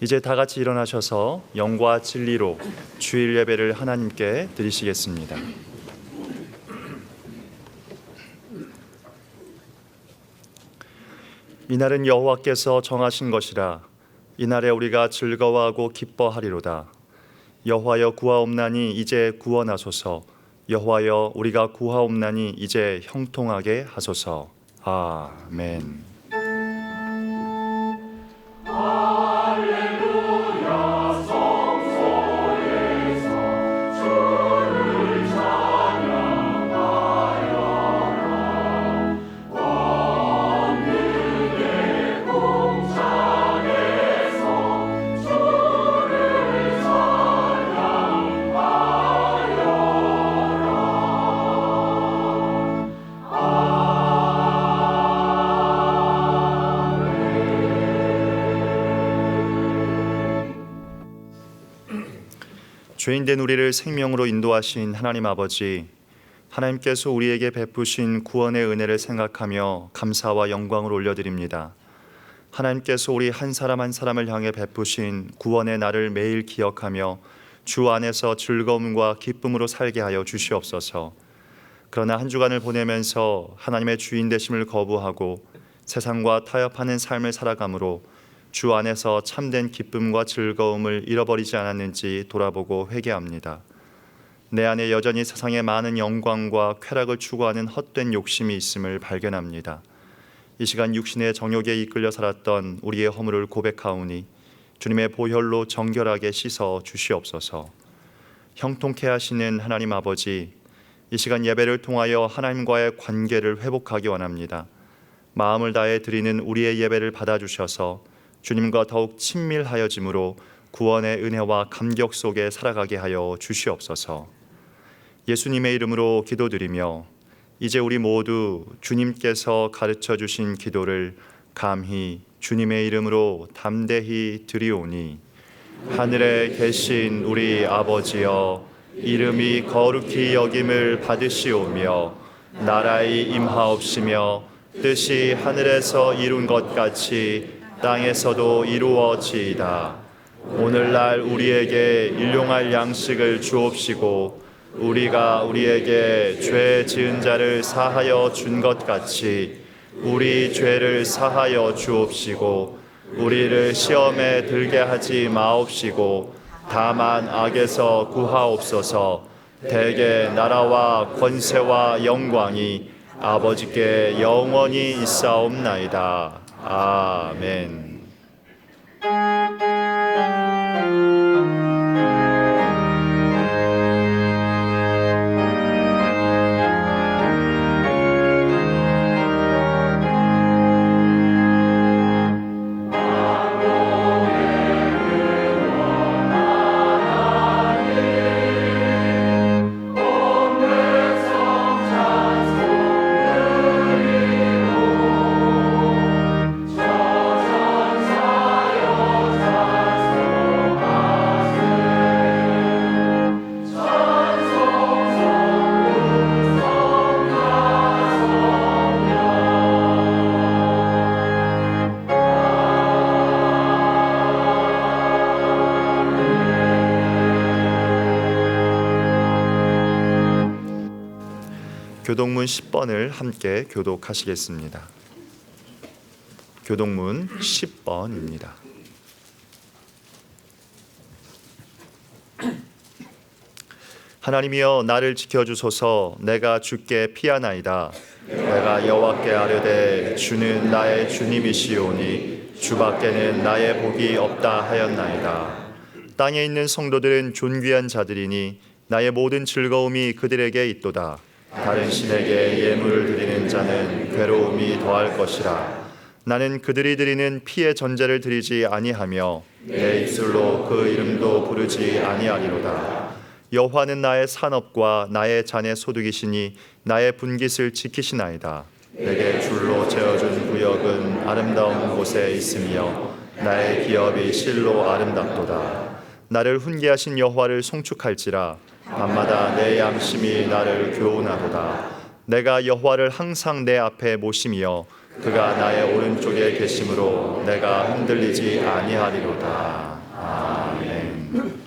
이제 다 같이 일어나셔서 영과 진리로 주일 예배를 하나님께 드리시겠습니다. 이날은 여호와께서 정하신 것이라. 이날에 우리가 즐거워하고 기뻐하리로다. 여호와여 구하옵나니 이제 구원하소서. 여호와여 우리가 구하옵나니 이제 형통하게 하소서. 아멘. 죄인된 우리를 생명으로 인도하신 하나님 아버지, 하나님께서 우리에게 베푸신 구원의 은혜를 생각하며 감사와 영광을 올려드립니다. 하나님께서 우리 한 사람 한 사람을 향해 베푸신 구원의 날을 매일 기억하며 주 안에서 즐거움과 기쁨으로 살게 하여 주시옵소서. 그러나 한 주간을 보내면서 하나님의 주인 되심을 거부하고 세상과 타협하는 삶을 살아가므로 주 안에서 참된 기쁨과 즐거움을 잃어버리지 않았는지 돌아보고 회개합니다. 내 안에 여전히 세상의 많은 영광과 쾌락을 추구하는 헛된 욕심이 있음을 발견합니다. 이 시간 육신의 정욕에 이끌려 살았던 우리의 허물을 고백하오니 주님의 보혈로 정결하게 씻어 주시옵소서. 형통케 하시는 하나님 아버지, 이 시간 예배를 통하여 하나님과의 관계를 회복하기 원합니다. 마음을 다해 드리는 우리의 예배를 받아주셔서 주님과 더욱 친밀하여짐으로 구원의 은혜와 감격 속에 살아가게 하여 주시옵소서. 예수님의 이름으로 기도드리며 이제 우리 모두 주님께서 가르쳐 주신 기도를 감히 주님의 이름으로 담대히 드리오니, 하늘에 계신 우리 아버지여, 이름이 거룩히 여김을 받으시오며 나라의 임하옵시며 뜻이 하늘에서 이룬 것 같이 땅에서도 이루어지이다. 오늘날 우리에게 일용할 양식을 주옵시고 우리가 우리에게 죄 지은 자를 사하여 준 것 같이 우리 죄를 사하여 주옵시고 우리를 시험에 들게 하지 마옵시고 다만 악에서 구하옵소서. 대개 나라와 권세와 영광이 아버지께 영원히 있사옵나이다. 아멘. 교동문 10번을 함께 교독하시겠습니다. 교동문 10번입니다. 하나님이여 나를 지켜주소서. 내가 주께 피하나이다. 내가 여호와께 아뢰되 주는 나의 주님이시오니 주밖에는 나의 복이 없다 하였나이다. 땅에 있는 성도들은 존귀한 자들이니 나의 모든 즐거움이 그들에게 있도다. 다른 신에게 예물을 드리는 자는 괴로움이 더할 것이라. 나는 그들이 드리는 피의 전제를 드리지 아니하며 내 입술로 그 이름도 부르지 아니하리로다. 여호와는 나의 산업과 나의 잔의 소득이시니 나의 분깃을 지키시나이다. 내게 줄로 재어준 구역은 아름다운 곳에 있으며 나의 기업이 실로 아름답도다. 나를 훈계하신 여호와를 송축할지라. 밤마다 내 양심이 나를 교훈하도다. 내가 여호와를 항상 내 앞에 모시며 그가 나의 오른쪽에 계심으로 내가 흔들리지 아니하리로다. 아멘.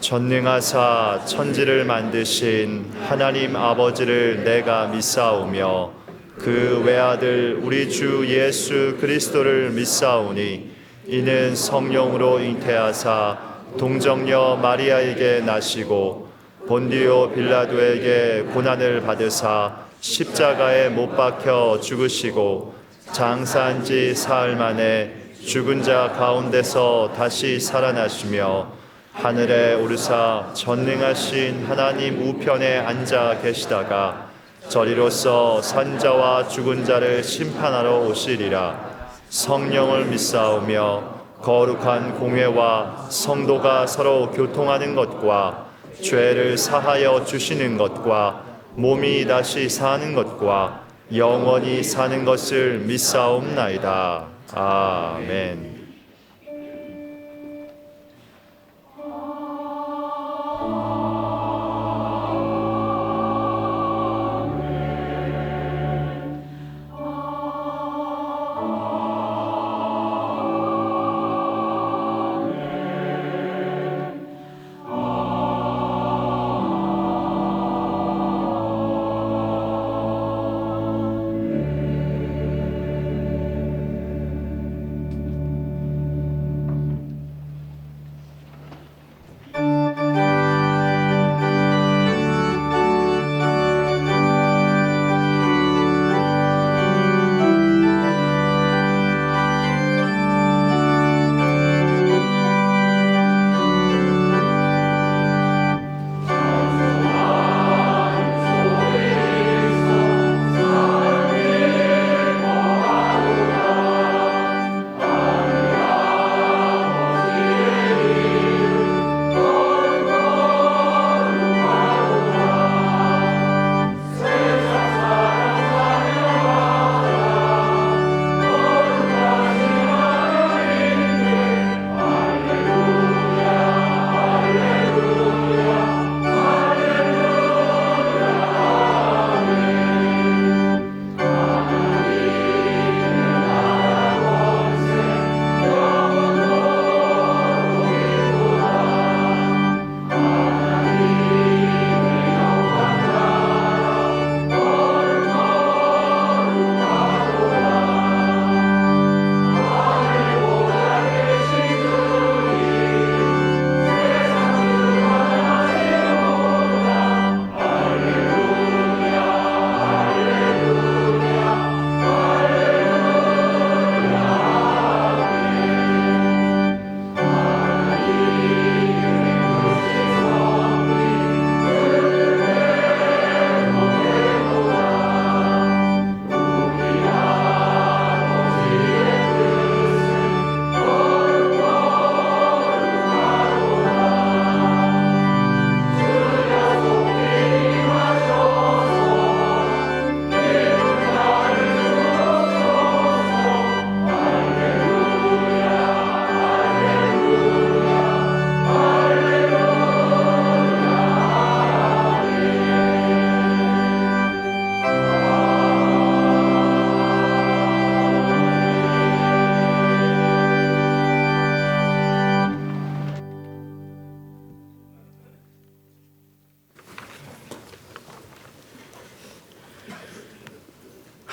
전능하사 천지를 만드신 하나님 아버지를 내가 믿사오며 그 외아들 우리 주 예수 그리스도를 믿사오니 이는 성령으로 잉태하사 동정녀 마리아에게 나시고 본디오 빌라도에게 고난을 받으사 십자가에 못 박혀 죽으시고 장사한 지 사흘 만에 죽은 자 가운데서 다시 살아나시며 하늘에 오르사 전능하신 하나님 우편에 앉아 계시다가 저리로서 산자와 죽은 자를 심판하러 오시리라. 성령을 믿사오며 거룩한 공회와 성도가 서로 교통하는 것과 죄를 사하여 주시는 것과 몸이 다시 사는 것과 영원히 사는 것을 믿사옵나이다. 아멘.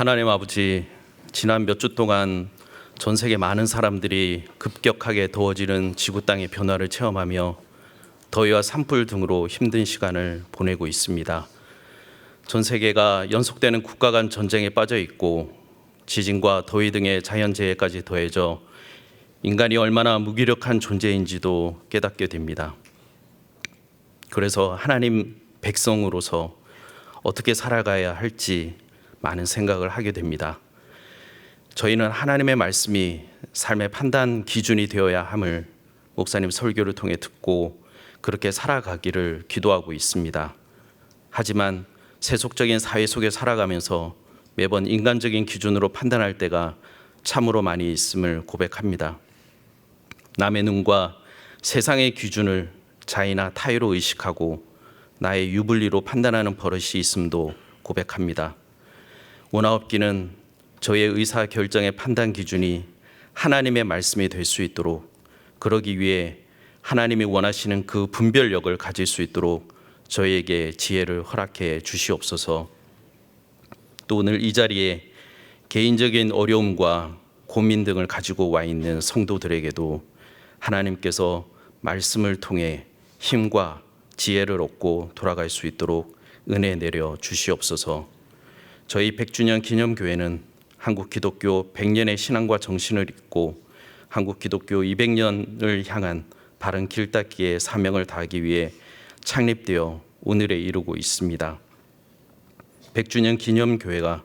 하나님 아버지, 지난 몇 주 동안 전 세계 많은 사람들이 급격하게 더워지는 지구 땅의 변화를 체험하며 더위와 산불 등으로 힘든 시간을 보내고 있습니다. 전 세계가 연속되는 국가 간 전쟁에 빠져 있고 지진과 더위 등의 자연재해까지 더해져 인간이 얼마나 무기력한 존재인지도 깨닫게 됩니다. 그래서 하나님 백성으로서 어떻게 살아가야 할지 많은 생각을 하게 됩니다. 저희는 하나님의 말씀이 삶의 판단 기준이 되어야 함을 목사님 설교를 통해 듣고 그렇게 살아가기를 기도하고 있습니다. 하지만 세속적인 사회 속에 살아가면서 매번 인간적인 기준으로 판단할 때가 참으로 많이 있음을 고백합니다. 남의 눈과 세상의 기준을 자의나 타의로 의식하고 나의 유불리로 판단하는 버릇이 있음도 고백합니다. 원하옵기는 저의 의사 결정의 판단 기준이 하나님의 말씀이 될 수 있도록, 그러기 위해 하나님이 원하시는 그 분별력을 가질 수 있도록 저에게 지혜를 허락해 주시옵소서. 또 오늘 이 자리에 개인적인 어려움과 고민 등을 가지고 와 있는 성도들에게도 하나님께서 말씀을 통해 힘과 지혜를 얻고 돌아갈 수 있도록 은혜 내려 주시옵소서. 저희 100주년 기념교회는 한국 기독교 100년의 신앙과 정신을 잇고 한국 기독교 200년을 향한 바른 길 닦기의 사명을 다하기 위해 창립되어 오늘에 이르고 있습니다. 100주년 기념교회가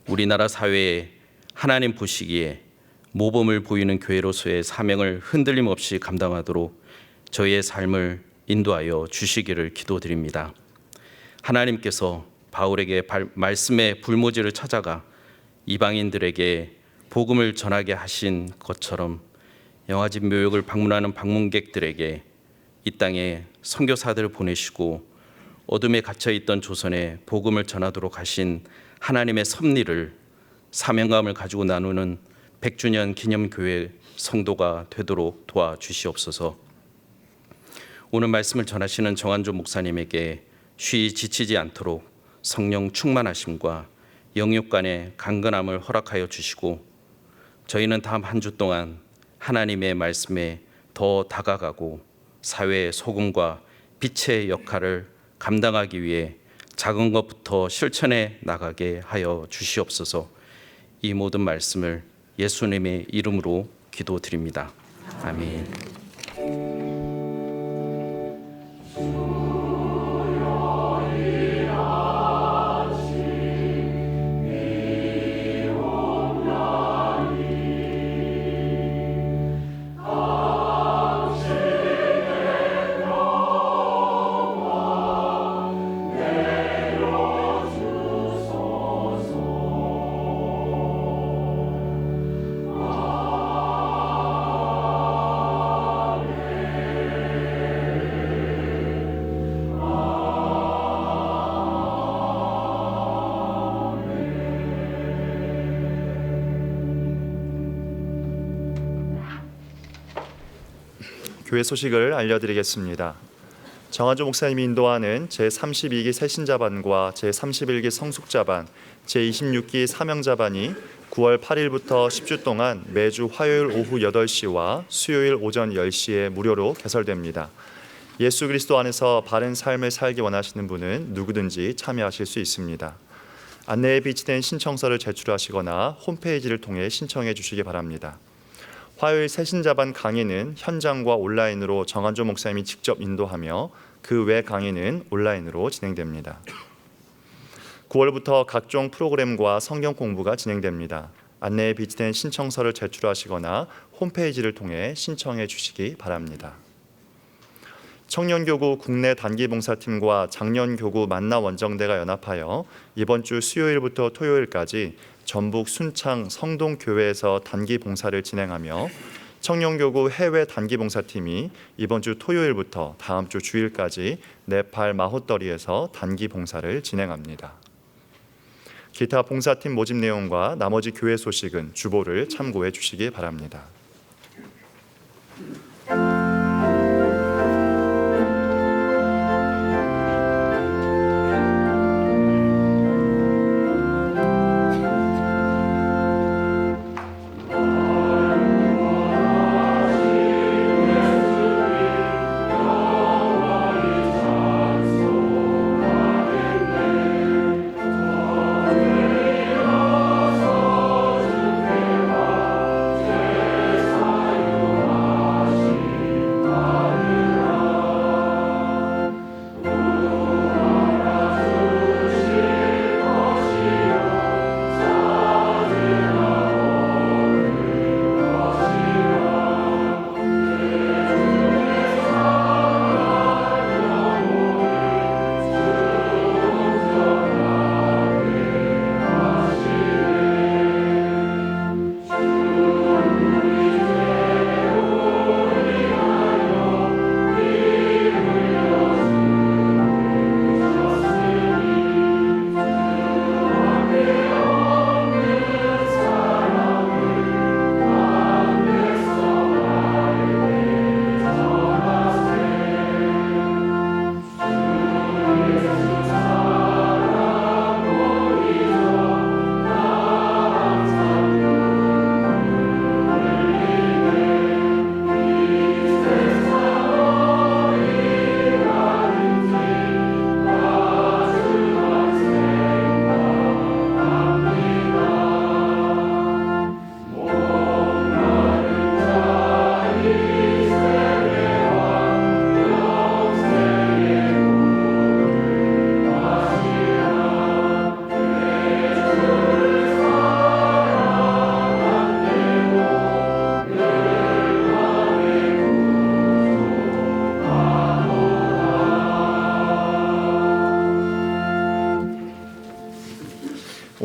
우리나라 사회에 하나님 보시기에 모범을 보이는 교회로서의 사명을 흔들림 없이 감당하도록 저희의 삶을 인도하여 주시기를 기도드립니다. 하나님께서 바울에게 말씀의 불모지를 찾아가 이방인들에게 복음을 전하게 하신 것처럼 영화집 묘역을 방문하는 방문객들에게 이 땅에 선교사들을 보내시고 어둠에 갇혀있던 조선에 복음을 전하도록 하신 하나님의 섭리를 사명감을 가지고 나누는 100주년 기념교회 성도가 되도록 도와주시옵소서. 오늘 말씀을 전하시는 정한조 목사님에게 쉬이 지치지 않도록 성령 충만하심과 영육 간의 강건함을 허락하여 주시고, 저희는 다음 한 주 동안 하나님의 말씀에 더 다가가고 사회의 소금과 빛의 역할을 감당하기 위해 작은 것부터 실천해 나가게 하여 주시옵소서. 이 모든 말씀을 예수님의 이름으로 기도드립니다. 아멘. 교회 소식을 알려드리겠습니다. 정한조 목사님이 인도하는 제32기 새신자반과 제31기 성숙자반, 제26기 사명자반이 9월 8일부터 10주 동안 매주 화요일 오후 8시와 수요일 오전 10시에 무료로 개설됩니다. 예수 그리스도 안에서 바른 삶을 살기 원하시는 분은 누구든지 참여하실 수 있습니다. 안내에 비치된 신청서를 제출하시거나 홈페이지를 통해 신청해 주시기 바랍니다. 화요일 새신자반 강의는 현장과 온라인으로 정한조 목사님이 직접 인도하며 그 외 강의는 온라인으로 진행됩니다. 9월부터 각종 프로그램과 성경 공부가 진행됩니다. 안내에 비치된 신청서를 제출하시거나 홈페이지를 통해 신청해 주시기 바랍니다. 청년교구 국내 단기봉사팀과 장년교구 만나원정대가 연합하여 이번 주 수요일부터 토요일까지 전북 순창 성동교회에서 단기봉사를 진행하며, 청년교구 해외 단기봉사팀이 이번 주 토요일부터 다음 주 주일까지 네팔 마호더리에서 단기봉사를 진행합니다. 기타 봉사팀 모집 내용과 나머지 교회 소식은 주보를 참고해 주시기 바랍니다.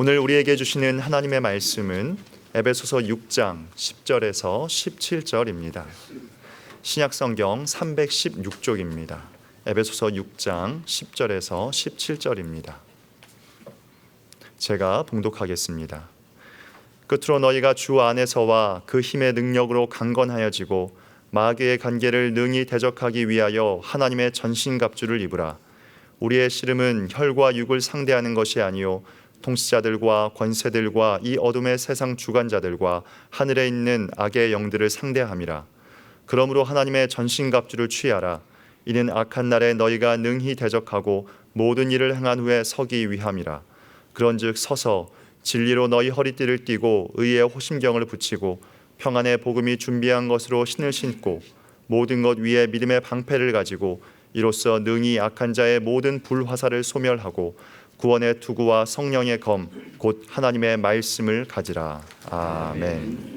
오늘 우리에게 주시는 하나님의 말씀은 에베소서 6장 10절에서 17절입니다. 신약성경 316쪽입니다. 에베소서 6장 10절에서 17절입니다. 제가 봉독하겠습니다. 끝으로 너희가 주 안에서와 그 힘의 능력으로 강건하여지고 마귀의 관계를 능히 대적하기 위하여 하나님의 전신갑주를 입으라. 우리의 씨름은 혈과 육을 상대하는 것이 아니요 통치자들과 권세들과 이 어둠의 세상 주관자들과 하늘에 있는 악의 영들을 상대함이라. 그러므로 하나님의 전신갑주를 취하라. 이는 악한 날에 너희가 능히 대적하고 모든 일을 행한 후에 서기 위함이라. 그런즉 서서 진리로 너희 허리띠를 띠고 의의 호심경을 붙이고 평안의 복음이 준비한 것으로 신을 신고 모든 것 위에 믿음의 방패를 가지고 이로써 능히 악한 자의 모든 불화살을 소멸하고 구원의 투구와 성령의 검 곧 하나님의 말씀을 가지라. 아멘.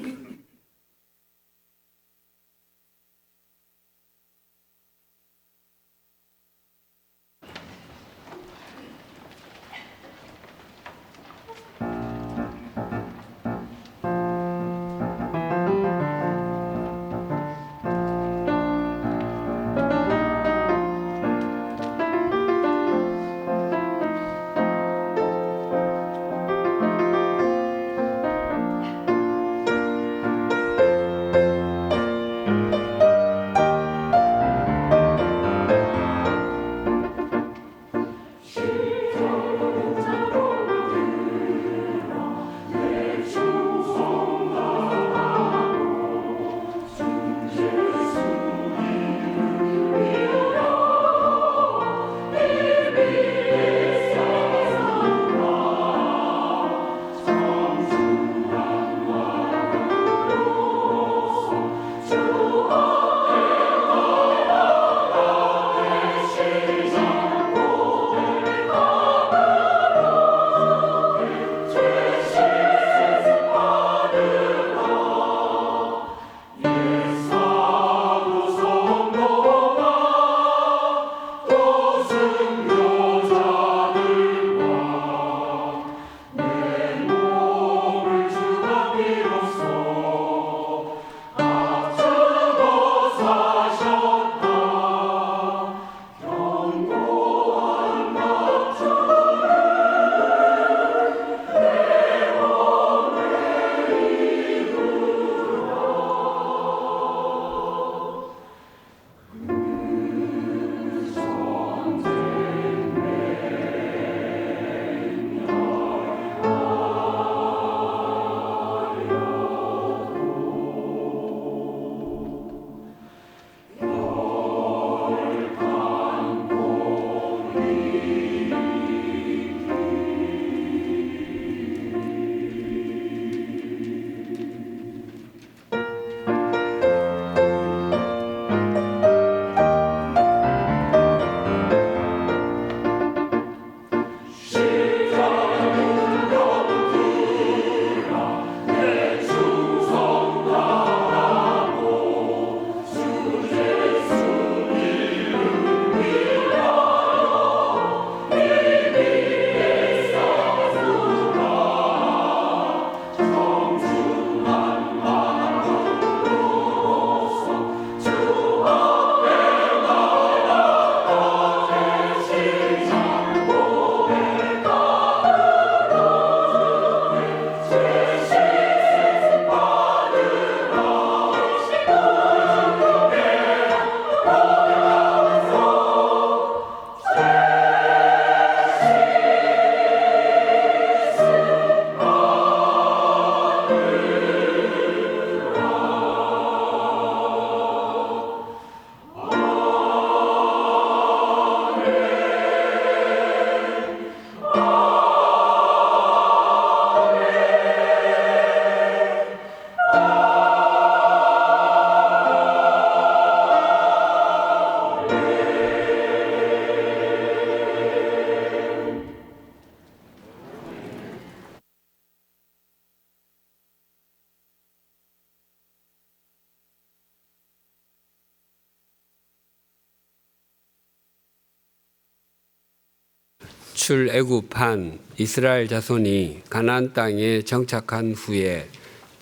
출애굽한 이스라엘 자손이 가나안 땅에 정착한 후에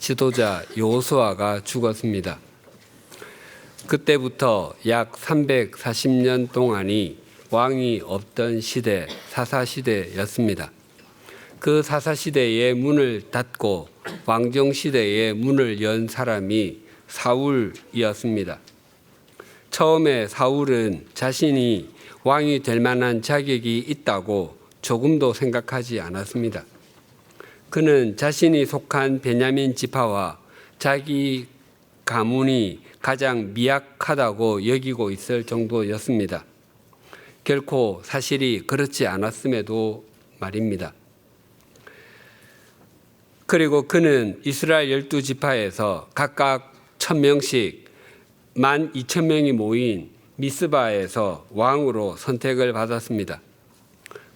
지도자 여호수아가 죽었습니다. 그때부터 약 340년 동안이 왕이 없던 시대, 사사시대였습니다. 그 사사시대의 문을 닫고 왕정시대의 문을 연 사람이 사울이었습니다. 처음에 사울은 자신이 왕이 될 만한 자격이 있다고 조금도 생각하지 않았습니다. 그는 자신이 속한 베냐민 지파와 자기 가문이 가장 미약하다고 여기고 있을 정도였습니다. 결코 사실이 그렇지 않았음에도 말입니다. 그리고 그는 이스라엘 12지파에서 각각 1000명씩 12,000명이 모인 미스바에서 왕으로 선택을 받았습니다.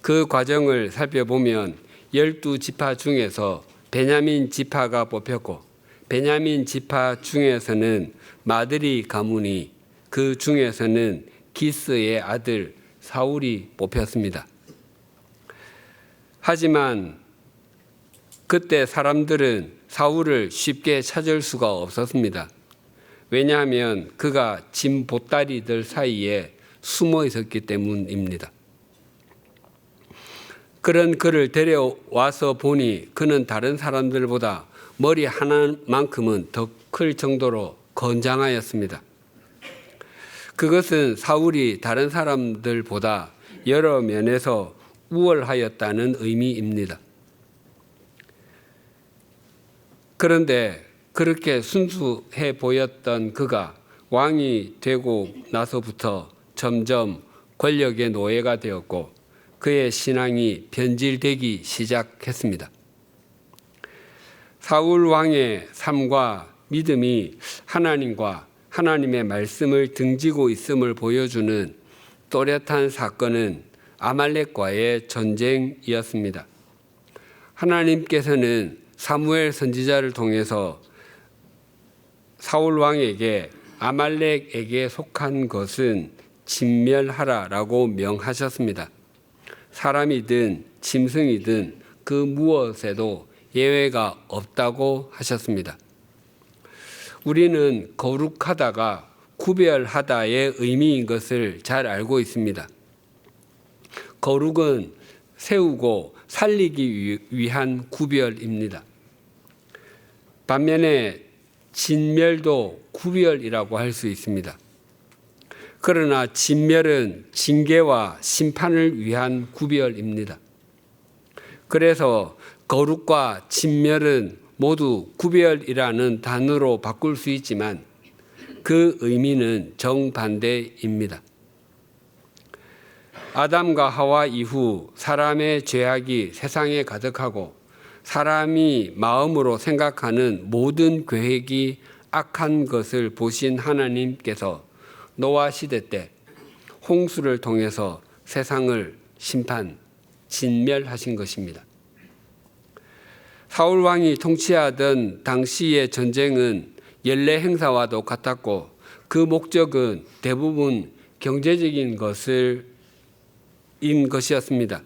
그 과정을 살펴보면 12지파 중에서 베냐민 지파가 뽑혔고 베냐민 지파 중에서는 마드리 가문이, 그 중에서는 기스의 아들 사울이 뽑혔습니다. 하지만 그때 사람들은 사울을 쉽게 찾을 수가 없었습니다. 왜냐하면 그가 짐 보따리들 사이에 숨어 있었기 때문입니다. 그런 그를 데려와서 보니 그는 다른 사람들보다 머리 하나만큼은 더 클 정도로 건장하였습니다. 그것은 사울이 다른 사람들보다 여러 면에서 우월하였다는 의미입니다. 그런데 그렇게 순수해 보였던 그가 왕이 되고 나서부터 점점 권력의 노예가 되었고 그의 신앙이 변질되기 시작했습니다. 사울 왕의 삶과 믿음이 하나님과 하나님의 말씀을 등지고 있음을 보여주는 또렷한 사건은 아말렉과의 전쟁이었습니다. 하나님께서는 사무엘 선지자를 통해서 사울 왕에게 아말렉에게 속한 것은 진멸하라라고 명하셨습니다. 사람이든 짐승이든 그 무엇에도 예외가 없다고 하셨습니다. 우리는 거룩하다가 구별하다의 의미인 것을 잘 알고 있습니다. 거룩은 세우고 살리기 위한 구별입니다. 반면에 진멸도 구별이라고 할 수 있습니다. 그러나 진멸은 징계와 심판을 위한 구별입니다. 그래서 거룩과 진멸은 모두 구별이라는 단어로 바꿀 수 있지만 그 의미는 정반대입니다. 아담과 하와 이후 사람의 죄악이 세상에 가득하고 사람이 마음으로 생각하는 모든 계획이 악한 것을 보신 하나님께서 노아 시대 때 홍수를 통해서 세상을 진멸하신 것입니다. 사울 왕이 통치하던 당시의 전쟁은 연례 행사와도 같았고 그 목적은 대부분 경제적인 것이었습니다.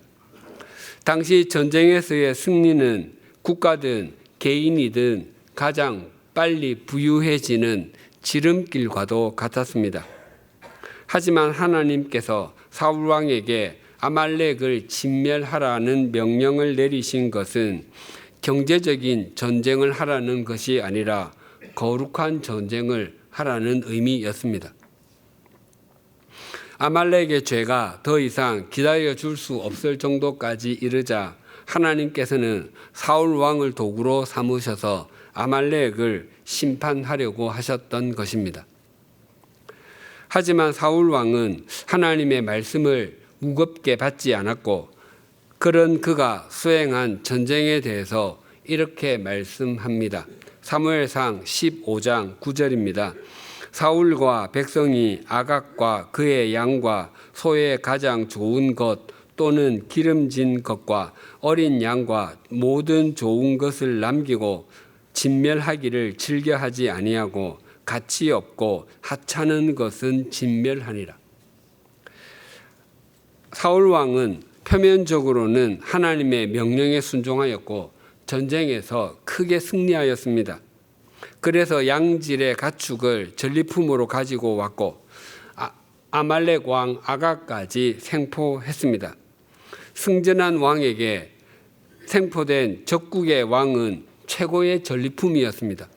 당시 전쟁에서의 승리는 국가든 개인이든 가장 빨리 부유해지는 지름길과도 같았습니다. 하지만 하나님께서 사울 왕에게 아말렉을 진멸하라는 명령을 내리신 것은 경제적인 전쟁을 하라는 것이 아니라 거룩한 전쟁을 하라는 의미였습니다. 아말렉의 죄가 더 이상 기다려줄 수 없을 정도까지 이르자 하나님께서는 사울 왕을 도구로 삼으셔서 아말렉을 심판하려고 하셨던 것입니다. 하지만 사울 왕은 하나님의 말씀을 무겁게 받지 않았고 그런 그가 수행한 전쟁에 대해서 이렇게 말씀합니다. 사무엘상 15장 9절입니다. 사울과 백성이 아각과 그의 양과 소의 가장 좋은 것 또는 기름진 것과 어린 양과 모든 좋은 것을 남기고 진멸하기를 즐겨하지 아니하고 가치 없고 하찮은 것은 진멸하니라. 사울 왕은 표면적으로는 하나님의 명령에 순종하였고 전쟁에서 크게 승리하였습니다. 그래서 양질의 가축을 전리품으로 가지고 왔고 아말렉 왕 아각까지 생포했습니다. 승전한 왕에게 생포된 적국의 왕은 최고의 전리품이었습니다.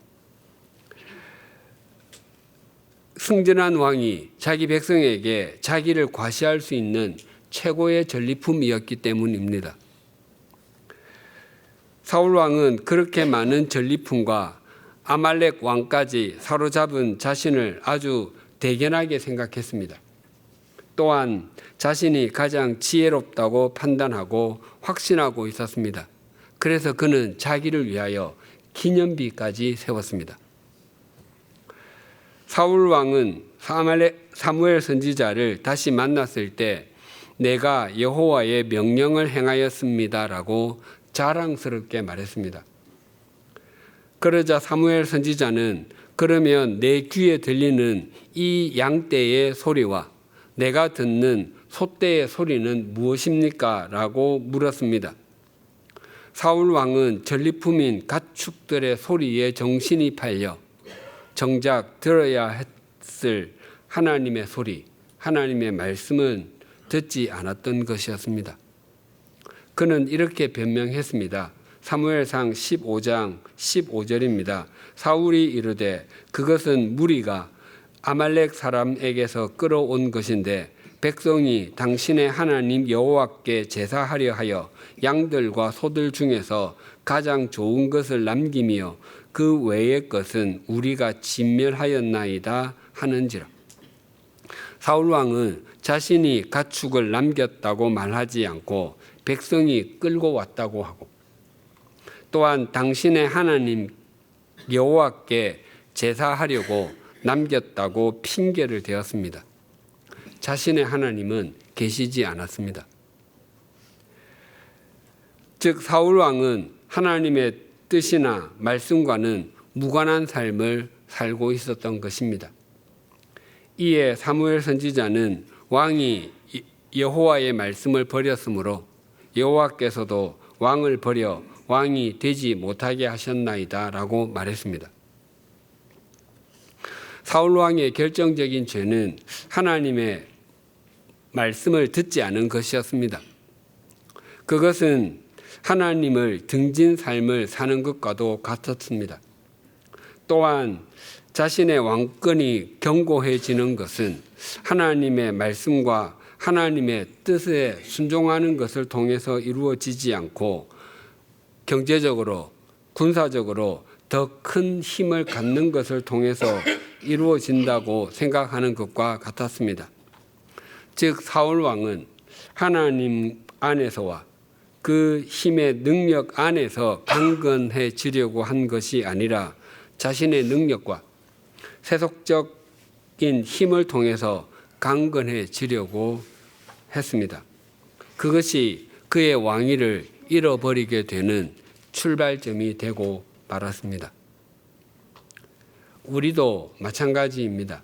승전한 왕이 자기 백성에게 자기를 과시할 수 있는 최고의 전리품이었기 때문입니다. 사울 왕은 그렇게 많은 전리품과 아말렉 왕까지 사로잡은 자신을 아주 대견하게 생각했습니다. 또한 자신이 가장 지혜롭다고 판단하고 확신하고 있었습니다. 그래서 그는 자기를 위하여 기념비까지 세웠습니다. 사울 왕은 사무엘 선지자를 다시 만났을 때 내가 여호와의 명령을 행하였습니다라고 자랑스럽게 말했습니다. 그러자 사무엘 선지자는 그러면 내 귀에 들리는 이 양떼의 소리와 내가 듣는 소떼의 소리는 무엇입니까? 라고 물었습니다. 사울 왕은 전리품인 가축들의 소리에 정신이 팔려 정작 들어야 했을 하나님의 소리, 하나님의 말씀은 듣지 않았던 것이었습니다. 그는 이렇게 변명했습니다. 사무엘상 15장 15절입니다. 사울이 이르되 그것은 무리가 아말렉 사람에게서 끌어온 것인데 백성이 당신의 하나님 여호와께 제사하려 하여 양들과 소들 중에서 가장 좋은 것을 남기며 그 외의 것은 우리가 진멸하였나이다 하는지라. 사울 왕은 자신이 가축을 남겼다고 말하지 않고 백성이 끌고 왔다고 하고 또한 당신의 하나님 여호와께 제사하려고 남겼다고 핑계를 대었습니다. 자신의 하나님은 계시지 않았습니다. 즉 사울 왕은 하나님의 뜻이나 말씀과는 무관한 삶을 살고 있었던 것입니다. 이에 사무엘 선지자는 왕이 여호와의 말씀을 버렸으므로 여호와께서도 왕을 버려 왕이 되지 못하게 하셨나이다 라고 말했습니다. 사울 왕의 결정적인 죄는 하나님의 말씀을 듣지 않은 것이었습니다. 그것은 하나님을 등진 삶을 사는 것과도 같았습니다. 또한 자신의 왕권이 견고해지는 것은 하나님의 말씀과 하나님의 뜻에 순종하는 것을 통해서 이루어지지 않고 경제적으로, 군사적으로 더 큰 힘을 갖는 것을 통해서 이루어진다고 생각하는 것과 같았습니다. 즉 사울 왕은 하나님 안에서와 그 힘의 능력 안에서 강건해지려고 한 것이 아니라 자신의 능력과 세속적인 힘을 통해서 강건해지려고 했습니다. 그것이 그의 왕위를 잃어버리게 되는 출발점이 되고 말았습니다. 우리도 마찬가지입니다.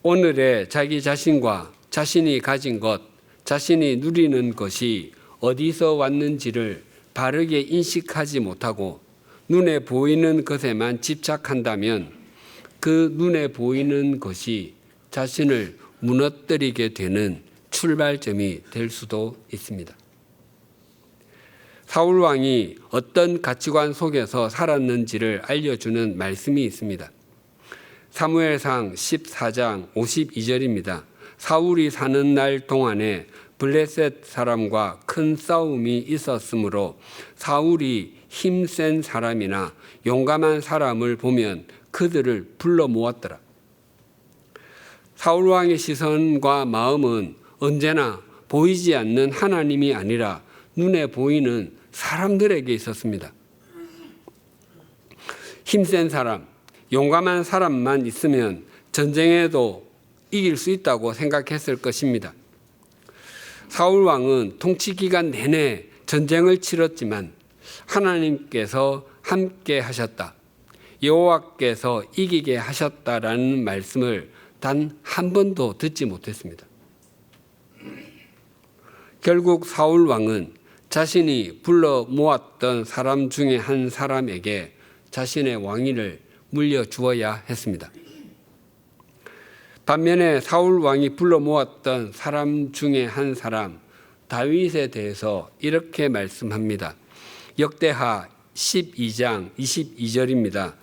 오늘의 자기 자신과 자신이 가진 것, 자신이 누리는 것이 어디서 왔는지를 바르게 인식하지 못하고 눈에 보이는 것에만 집착한다면 그 눈에 보이는 것이 자신을 무너뜨리게 되는 출발점이 될 수도 있습니다. 사울 왕이 어떤 가치관 속에서 살았는지를 알려주는 말씀이 있습니다. 사무엘상 14장 52절입니다. 사울이 사는 날 동안에 블레셋 사람과 큰 싸움이 있었으므로 사울이 힘센 사람이나 용감한 사람을 보면 그들을 불러 모았더라. 사울 왕의 시선과 마음은 언제나 보이지 않는 하나님이 아니라 눈에 보이는 사람들에게 있었습니다. 힘센 사람, 용감한 사람만 있으면 전쟁에도 이길 수 있다고 생각했을 것입니다. 사울 왕은 통치 기간 내내 전쟁을 치렀지만 하나님께서 함께 하셨다, 여호와께서 이기게 하셨다라는 말씀을 단 한 번도 듣지 못했습니다. 결국 사울 왕은 자신이 불러 모았던 사람 중에 한 사람에게 자신의 왕위를 물려주어야 했습니다. 반면에 사울 왕이 불러 모았던 사람 중에 한 사람 다윗에 대해서 이렇게 말씀합니다. 역대하 12장 22절입니다.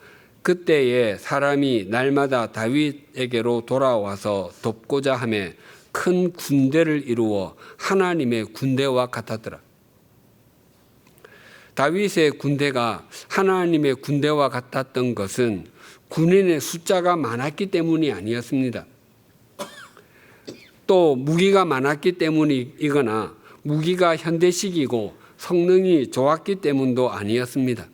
그때에 사람이 날마다 다윗에게로 돌아와서 돕고자 하며 큰 군대를 이루어 하나님의 군대와 같았더라. 다윗의 군대가 하나님의 군대와 같았던 것은 군인의 숫자가 많았기 때문이 아니었습니다. 또 무기가 많았기 때문이거나 무기가 현대식이고 성능이 좋았기 때문도 아니었습니다.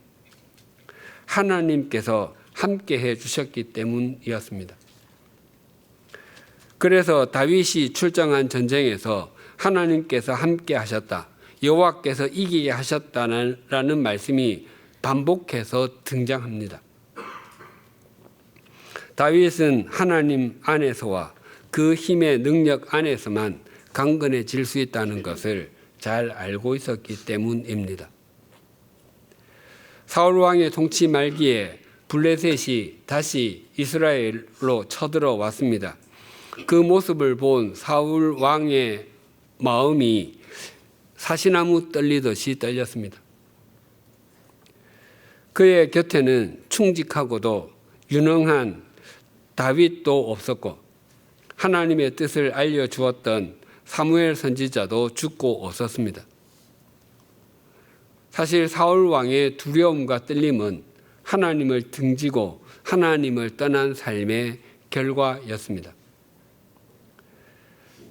하나님께서 함께해 주셨기 때문이었습니다. 그래서 다윗이 출정한 전쟁에서 하나님께서 함께 하셨다, 여호와께서 이기게 하셨다라는 말씀이 반복해서 등장합니다. 다윗은 하나님 안에서와 그 힘의 능력 안에서만 강건해질 수 있다는 것을 잘 알고 있었기 때문입니다. 사울 왕의 통치 말기에 블레셋이 다시 이스라엘로 쳐들어왔습니다. 그 모습을 본 사울 왕의 마음이 사시나무 떨리듯이 떨렸습니다. 그의 곁에는 충직하고도 유능한 다윗도 없었고 하나님의 뜻을 알려주었던 사무엘 선지자도 죽고 없었습니다. 사실 사울 왕의 두려움과 떨림은 하나님을 등지고 하나님을 떠난 삶의 결과였습니다.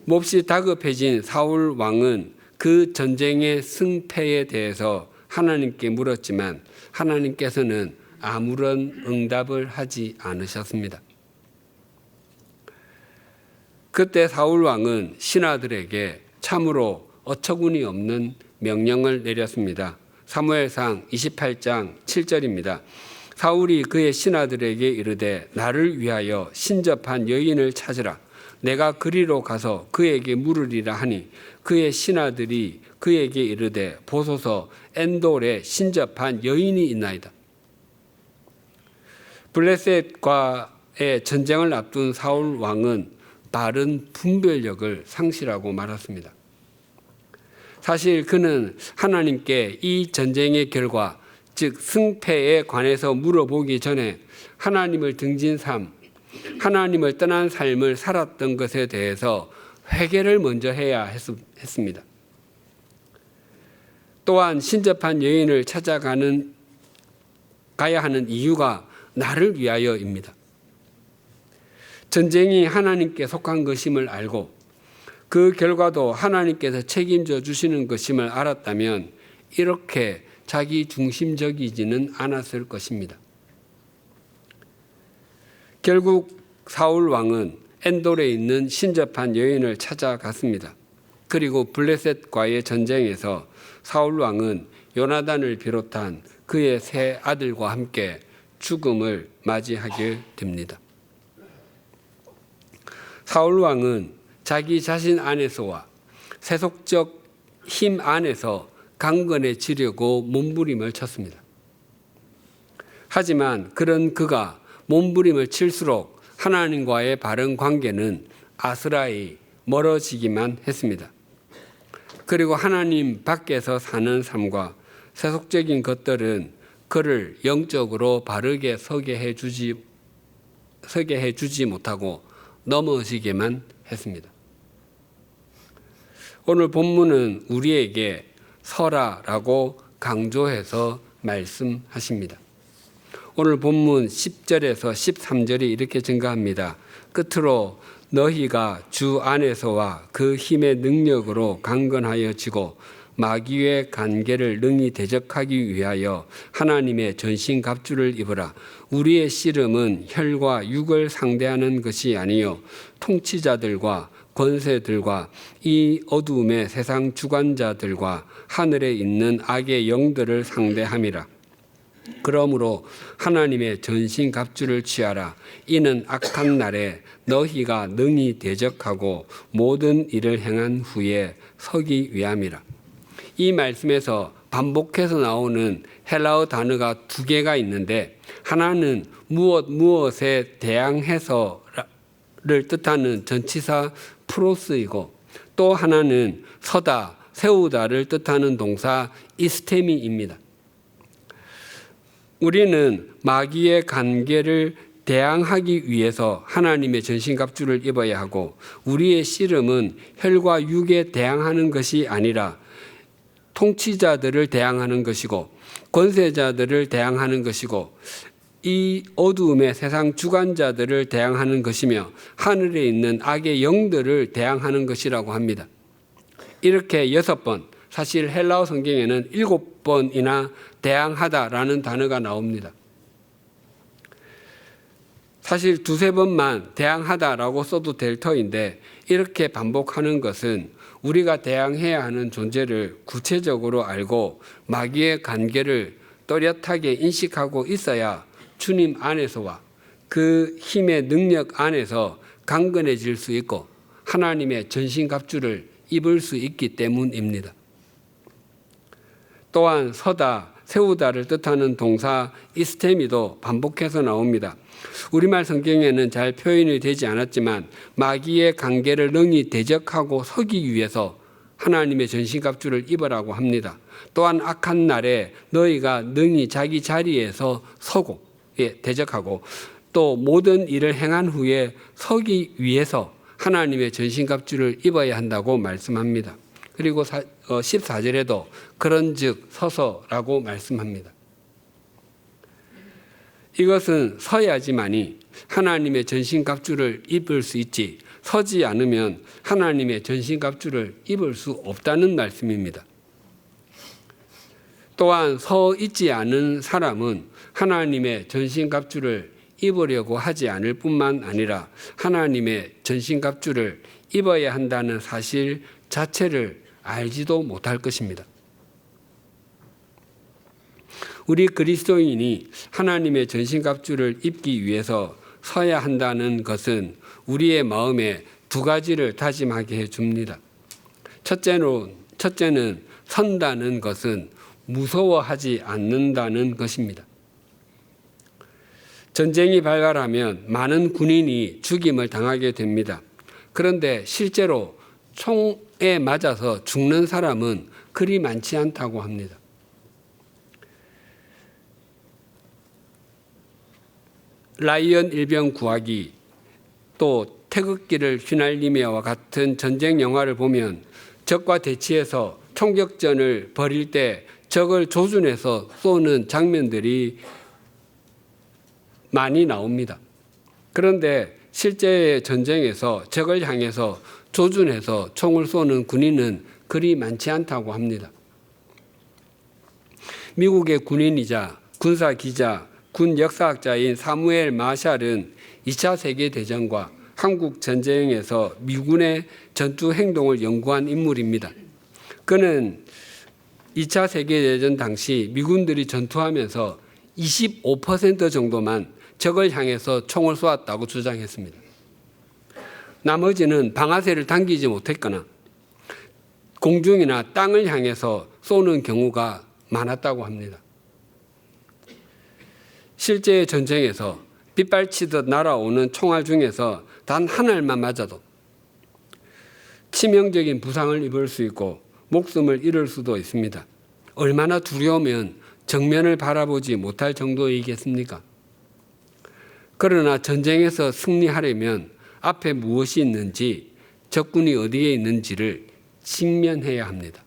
몹시 다급해진 사울 왕은 그 전쟁의 승패에 대해서 하나님께 물었지만 하나님께서는 아무런 응답을 하지 않으셨습니다. 그때 사울 왕은 신하들에게 참으로 어처구니 없는 명령을 내렸습니다. 사무엘상 28장 7절입니다. 사울이 그의 신하들에게 이르되 나를 위하여 신접한 여인을 찾으라. 내가 그리로 가서 그에게 물으리라 하니 그의 신하들이 그에게 이르되 보소서 엔돌에 신접한 여인이 있나이다. 블레셋과의 전쟁을 앞둔 사울 왕은 바른 분별력을 상실하고 말았습니다. 사실 그는 하나님께 이 전쟁의 결과, 즉 승패에 관해서 물어보기 전에 하나님을 등진 삶, 하나님을 떠난 삶을 살았던 것에 대해서 회개를 먼저 해야 했습니다. 또한 신접한 여인을 찾아가야 하는 이유가 나를 위하여입니다. 전쟁이 하나님께 속한 것임을 알고 그 결과도 하나님께서 책임져 주시는 것임을 알았다면 이렇게 자기 중심적이지는 않았을 것입니다. 결국 사울 왕은 엔돌에 있는 신접한 여인을 찾아갔습니다. 그리고 블레셋과의 전쟁에서 사울 왕은 요나단을 비롯한 그의 세 아들과 함께 죽음을 맞이하게 됩니다. 사울 왕은 자기 자신 안에서와 세속적 힘 안에서 강건해지려고 몸부림을 쳤습니다. 하지만 그런 그가 몸부림을 칠수록 하나님과의 바른 관계는 아스라이 멀어지기만 했습니다. 그리고 하나님 밖에서 사는 삶과 세속적인 것들은 그를 영적으로 바르게 서게 해주지 못하고 넘어지게만 했습니다. 오늘 본문은 우리에게 서라라고 강조해서 말씀하십니다. 오늘 본문 10절에서 13절이 이렇게 증가합니다. 끝으로 너희가 주 안에서와 그 힘의 능력으로 강건하여지고 마귀의 간계를 능히 대적하기 위하여 하나님의 전신갑주를 입으라. 우리의 씨름은 혈과 육을 상대하는 것이 아니요 통치자들과 권세들과 이 어두움의 세상 주관자들과 하늘에 있는 악의 영들을 상대함이라. 그러므로 하나님의 전신갑주를 취하라. 이는 악한 날에 너희가 능히 대적하고 모든 일을 행한 후에 서기 위함이라. 이 말씀에서 반복해서 나오는 헬라어 단어가 두 개가 있는데, 하나는 무엇에 대항해서를 뜻하는 전치사 프로스이고, 또 하나는 서다, 세우다를 뜻하는 동사 이스테미입니다. 우리는 마귀의 관계를 대항하기 위해서 하나님의 전신갑주를 입어야 하고, 우리의 씨름은 혈과 육에 대항하는 것이 아니라 통치자들을 대항하는 것이고, 권세자들을 대항하는 것이고, 이 어두움의 세상 주관자들을 대항하는 것이며, 하늘에 있는 악의 영들을 대항하는 것이라고 합니다. 이렇게 6번, 사실 헬라어 성경에는 7번이나 대항하다라는 단어가 나옵니다. 사실 2-3번만 대항하다라고 써도 될 터인데, 이렇게 반복하는 것은 우리가 대항해야 하는 존재를 구체적으로 알고 마귀의 관계를 또렷하게 인식하고 있어야 주님 안에서와 그 힘의 능력 안에서 강건해질 수 있고 하나님의 전신갑주를 입을 수 있기 때문입니다. 또한 서다, 세우다를 뜻하는 동사 이스테미도 반복해서 나옵니다. 우리말 성경에는 잘 표현이 되지 않았지만 마귀의 관계를 능히 대적하고 서기 위해서 하나님의 전신갑주를 입으라고 합니다. 또한 악한 날에 너희가 능히 자기 자리에서 서고, 대적하고 또 모든 일을 행한 후에 서기 위해서 하나님의 전신갑주를 입어야 한다고 말씀합니다. 그리고 14절에도 그런즉 서서라고 말씀합니다. 이것은 서야지만이 하나님의 전신갑주를 입을 수 있지, 서지 않으면 하나님의 전신갑주를 입을 수 없다는 말씀입니다. 또한 서 있지 않은 사람은 하나님의 전신갑주를 입으려고 하지 않을 뿐만 아니라 하나님의 전신갑주를 입어야 한다는 사실 자체를 알지도 못할 것입니다. 우리 그리스도인이 하나님의 전신갑주를 입기 위해서 서야 한다는 것은 우리의 마음에 2가지를 다짐하게 해줍니다. 첫째는 선다는 것은 무서워하지 않는다는 것입니다. 전쟁이 발발하면 많은 군인이 죽임을 당하게 됩니다. 그런데 실제로 총에 맞아서 죽는 사람은 그리 많지 않다고 합니다. 라이언 일병 구하기, 또 태극기를 휘날리며와 같은 전쟁 영화를 보면 적과 대치해서 총격전을 벌일 때 적을 조준해서 쏘는 장면들이 많이 나옵니다. 그런데 실제의 전쟁에서 적을 향해서 조준해서 총을 쏘는 군인은 그리 많지 않다고 합니다. 미국의 군인이자 군사 기자, 군 역사학자인 사무엘 마샬은 2차 세계대전과 한국 전쟁에서 미군의 전투 행동을 연구한 인물입니다. 그는 2차 세계대전 당시 미군들이 전투하면서 25% 정도만 적을 향해서 총을 쏘았다고 주장했습니다. 나머지는 방아쇠를 당기지 못했거나 공중이나 땅을 향해서 쏘는 경우가 많았다고 합니다. 실제 전쟁에서 빗발치듯 날아오는 총알 중에서 단 한 알만 맞아도 치명적인 부상을 입을 수 있고 목숨을 잃을 수도 있습니다. 얼마나 두려우면 정면을 바라보지 못할 정도이겠습니까? 그러나 전쟁에서 승리하려면 앞에 무엇이 있는지, 적군이 어디에 있는지를 직면해야 합니다.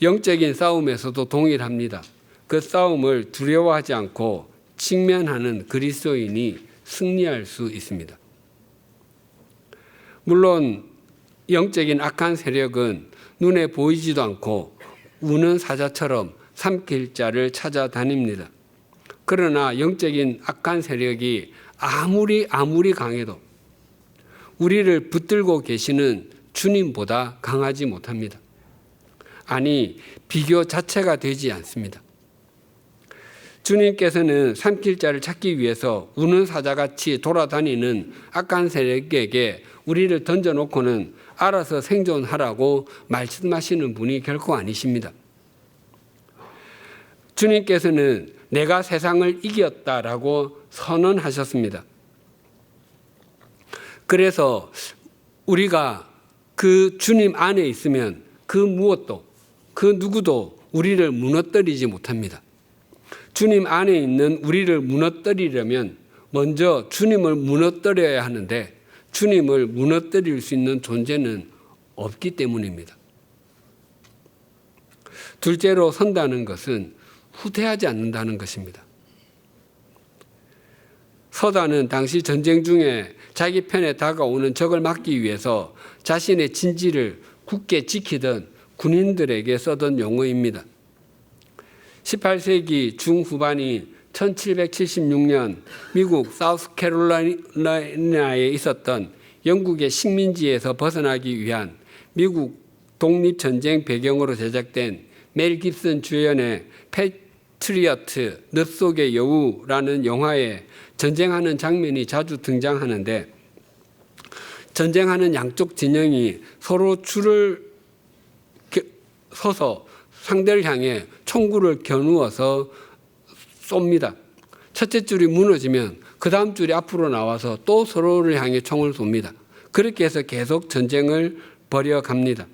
영적인 싸움에서도 동일합니다. 그 싸움을 두려워하지 않고 직면하는 그리스도인이 승리할 수 있습니다. 물론 영적인 악한 세력은 눈에 보이지도 않고 우는 사자처럼 삼킬 자를 찾아다닙니다. 그러나 영적인 악한 세력이 아무리 강해도 우리를 붙들고 계시는 주님보다 강하지 못합니다. 아니, 비교 자체가 되지 않습니다. 주님께서는 삼킬자를 찾기 위해서 우는 사자같이 돌아다니는 악한 세력에게 우리를 던져놓고는 알아서 생존하라고 말씀하시는 분이 결코 아니십니다. 주님께서는 내가 세상을 이겼다라고 선언하셨습니다. 그래서 우리가 그 주님 안에 있으면 그 무엇도, 그 누구도 우리를 무너뜨리지 못합니다. 주님 안에 있는 우리를 무너뜨리려면 먼저 주님을 무너뜨려야 하는데 주님을 무너뜨릴 수 있는 존재는 없기 때문입니다. 둘째로 선다는 것은 후퇴하지 않는다는 것입니다. 서다는 당시 전쟁 중에 자기 편에 다가오는 적을 막기 위해서 자신의 진지를 굳게 지키던 군인들에게 쓰던 용어입니다. 18세기 중후반인 1776년 미국 사우스캐롤라이나에 있었던 영국의 식민지에서 벗어나기 위한 미국 독립전쟁 배경으로 제작된 멜 깁슨 주연의 패트리어트 늪 속의 여우라는 영화에 전쟁하는 장면이 자주 등장하는데 전쟁하는 양쪽 진영이 서로 줄을 서서 상대를 향해 총구를 겨누어서 쏩니다. 첫째 줄이 무너지면 그 다음 줄이 앞으로 나와서 또 서로를 향해 총을 쏩니다. 그렇게 해서 계속 전쟁을 벌여갑니다.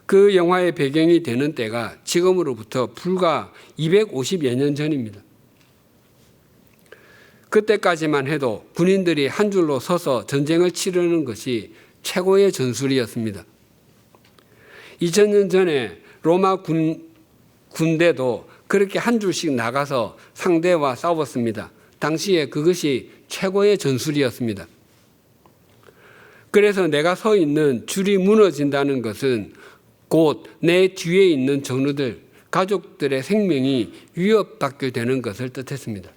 그 영화의 배경이 되는 때가 지금으로부터 불과 250여 년 전입니다. 그때까지만 해도 군인들이 한 줄로 서서 전쟁을 치르는 것이 최고의 전술이었습니다. 2000년 전에 로마 군대도 그렇게 한 줄씩 나가서 상대와 싸웠습니다. 당시에 그것이 최고의 전술이었습니다. 그래서 내가 서 있는 줄이 무너진다는 것은 곧 내 뒤에 있는 전우들, 가족들의 생명이 위협받게 되는 것을 뜻했습니다.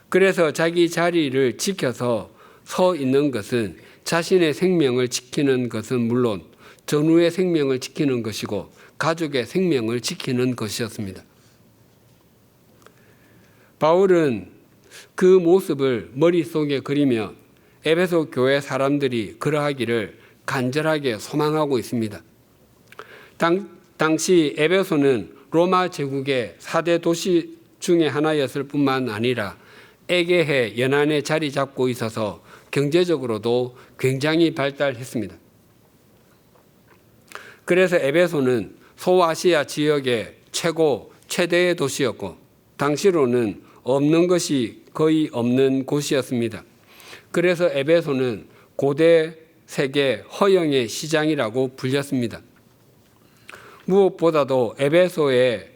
그래서 자기 자리를 지켜서 서 있는 것은 자신의 생명을 지키는 것은 물론 전우의 생명을 지키는 것이고 가족의 생명을 지키는 것이었습니다. 바울은 그 모습을 머릿속에 그리며 에베소 교회 사람들이 그러하기를 간절하게 소망하고 있습니다. 당시 에베소는 로마 제국의 4대 도시 중에 하나였을 뿐만 아니라 에게해 연안에 자리 잡고 있어서 경제적으로도 굉장히 발달했습니다. 그래서 에베소는 소아시아 지역의 최대의 도시였고 당시로는 없는 것이 거의 없는 곳이었습니다. 그래서 에베소는 고대 세계 허영의 시장이라고 불렸습니다. 무엇보다도 에베소의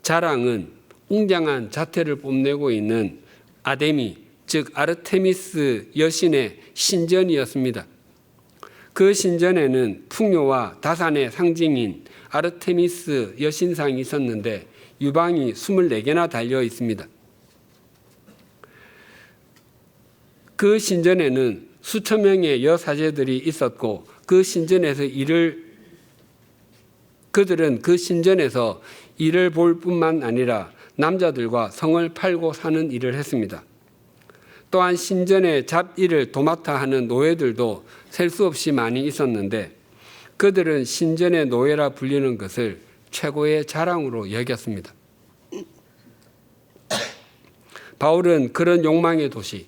자랑은 웅장한 자태를 뽐내고 있는 아데미, 즉 아르테미스 여신의 신전이었습니다. 그 신전에는 풍요와 다산의 상징인 아르테미스 여신상이 있었는데 유방이 24개나 달려 있습니다. 그 신전에는 수천 명의 여사제들이 있었고 그들은 그 신전에서 일을 볼 뿐만 아니라 남자들과 성을 팔고 사는 일을 했습니다. 또한 신전의 잡일을 도맡아 하는 노예들도 셀 수 없이 많이 있었는데 그들은 신전의 노예라 불리는 것을 최고의 자랑으로 여겼습니다. 바울은 그런 욕망의 도시,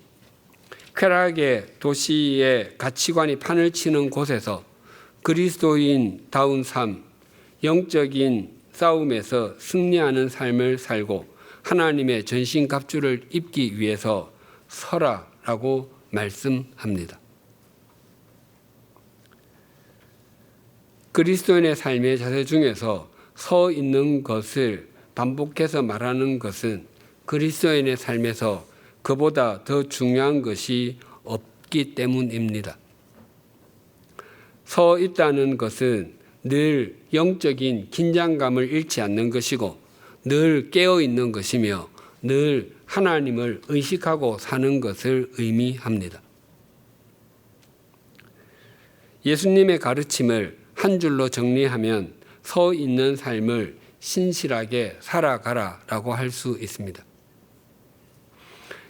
쾌락의 도시의 가치관이 판을 치는 곳에서 그리스도인다운 삶, 영적인 싸움에서 승리하는 삶을 살고 하나님의 전신갑주를 입기 위해서 서라라고 말씀합니다. 그리스도인의 삶의 자세 중에서 서 있는 것을 반복해서 말하는 것은 그리스도인의 삶에서 그보다 더 중요한 것이 없기 때문입니다. 서 있다는 것은 늘 영적인 긴장감을 잃지 않는 것이고 늘 깨어 있는 것이며 늘 하나님을 의식하고 사는 것을 의미합니다. 예수님의 가르침을 한 줄로 정리하면 서 있는 삶을 신실하게 살아가라라고 할 수 있습니다.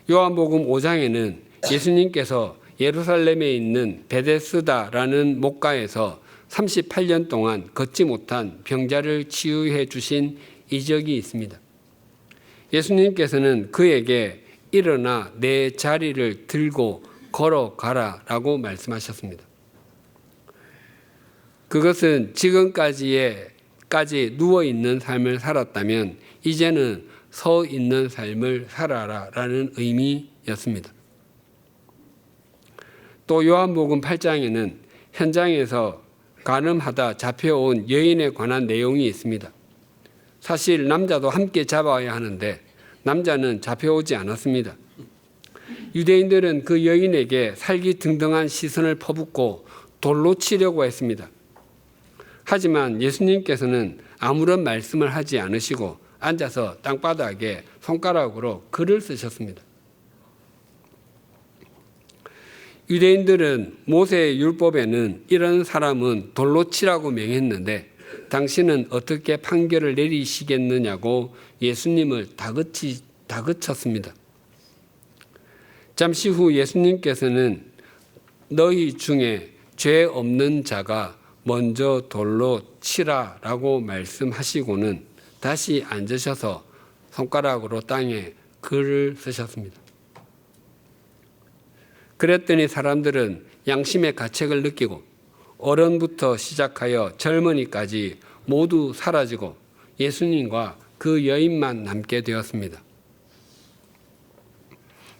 요한복음 5장에는 예수님께서 예루살렘에 있는 베데스다라는 목가에서 38년 동안 걷지 못한 병자를 치유해 주신 이적이 있습니다. 예수님께서는 그에게 일어나 내 자리를 들고 걸어가라라고 말씀하셨습니다. 그것은 지금까지 누워 있는 삶을 살았다면 이제는 서 있는 삶을 살아라라는 의미였습니다. 또 요한복음 8장에는 현장에서 간음하다 잡혀온 여인에 관한 내용이 있습니다. 사실 남자도 함께 잡아야 하는데 남자는 잡혀오지 않았습니다. 유대인들은 그 여인에게 살기등등한 시선을 퍼붓고 돌로 치려고 했습니다. 하지만 예수님께서는 아무런 말씀을 하지 않으시고 앉아서 땅바닥에 손가락으로 글을 쓰셨습니다. 유대인들은 모세의 율법에는 이런 사람은 돌로 치라고 명했는데 당신은 어떻게 판결을 내리시겠느냐고 예수님을 다그쳤습니다. 잠시 후 예수님께서는 너희 중에 죄 없는 자가 먼저 돌로 치라라고 말씀하시고는 다시 앉으셔서 손가락으로 땅에 글을 쓰셨습니다. 그랬더니 사람들은 양심의 가책을 느끼고 어른부터 시작하여 젊은이까지 모두 사라지고 예수님과 그 여인만 남게 되었습니다.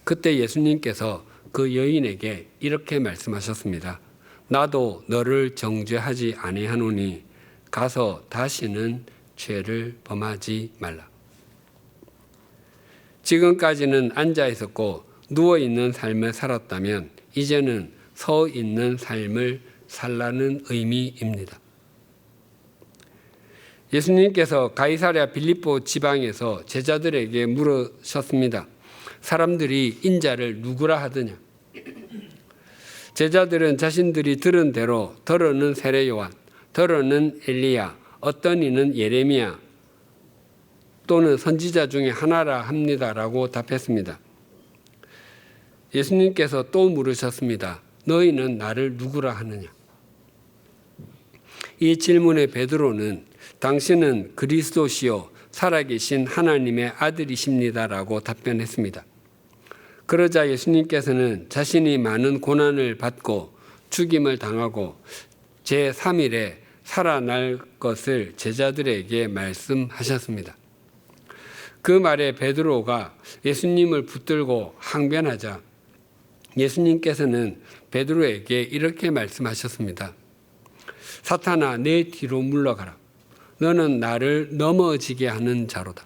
그때 예수님께서 그 여인에게 이렇게 말씀하셨습니다. 나도 너를 정죄하지 아니하노니 가서 다시는 죄를 범하지 말라. 지금까지는 앉아 있었고 누워 있는 삶을 살았다면 이제는 서 있는 삶을 살라는 의미입니다. 예수님께서 가이사랴 빌립보 지방에서 제자들에게 물으셨습니다. 사람들이 인자를 누구라 하더냐? 제자들은 자신들이 들은 대로 더러는 세례 요한, 더러는 엘리야, 어떤 이는 예레미야 또는 선지자 중에 하나라 합니다라고 답했습니다. 예수님께서 또 물으셨습니다. 너희는 나를 누구라 하느냐? 이 질문에 베드로는 당신은 그리스도시요 살아계신 하나님의 아들이십니다라고 답변했습니다. 그러자 예수님께서는 자신이 많은 고난을 받고 죽임을 당하고 제3일에 살아날 것을 제자들에게 말씀하셨습니다. 그 말에 베드로가 예수님을 붙들고 항변하자 예수님께서는 베드로에게 이렇게 말씀하셨습니다. 사탄아, 내 뒤로 물러가라. 너는 나를 넘어지게 하는 자로다.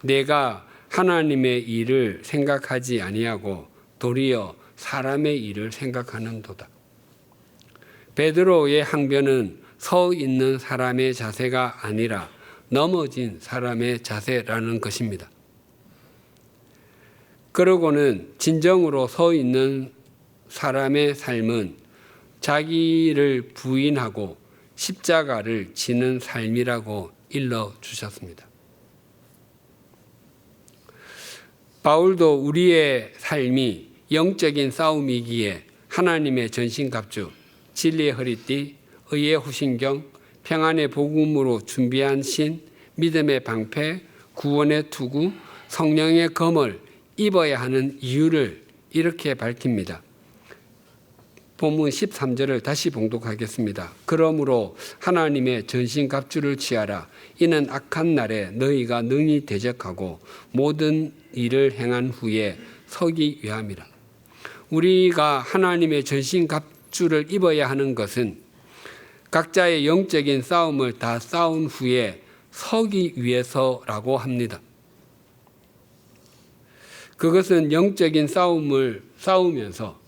내가 하나님의 일을 생각하지 아니하고 도리어 사람의 일을 생각하는도다. 베드로의 항변은 서 있는 사람의 자세가 아니라 넘어진 사람의 자세라는 것입니다. 그러고는 진정으로 서 있는 사람의 삶은 자기를 부인하고 십자가를 지는 삶이라고 일러주셨습니다. 바울도 우리의 삶이 영적인 싸움이기에 하나님의 전신갑주, 진리의 허리띠, 의의 후신경, 평안의 복음으로 준비한 신, 믿음의 방패, 구원의 투구, 성령의 검을 입어야 하는 이유를 이렇게 밝힙니다. 본문 13절을 다시 봉독하겠습니다. 그러므로 하나님의 전신갑주를 취하라. 이는 악한 날에 너희가 능히 대적하고 모든 일을 행한 후에 서기 위함이라. 우리가 하나님의 전신갑주를 입어야 하는 것은 각자의 영적인 싸움을 다 싸운 후에 서기 위해서라고 합니다. 그것은 영적인 싸움을 싸우면서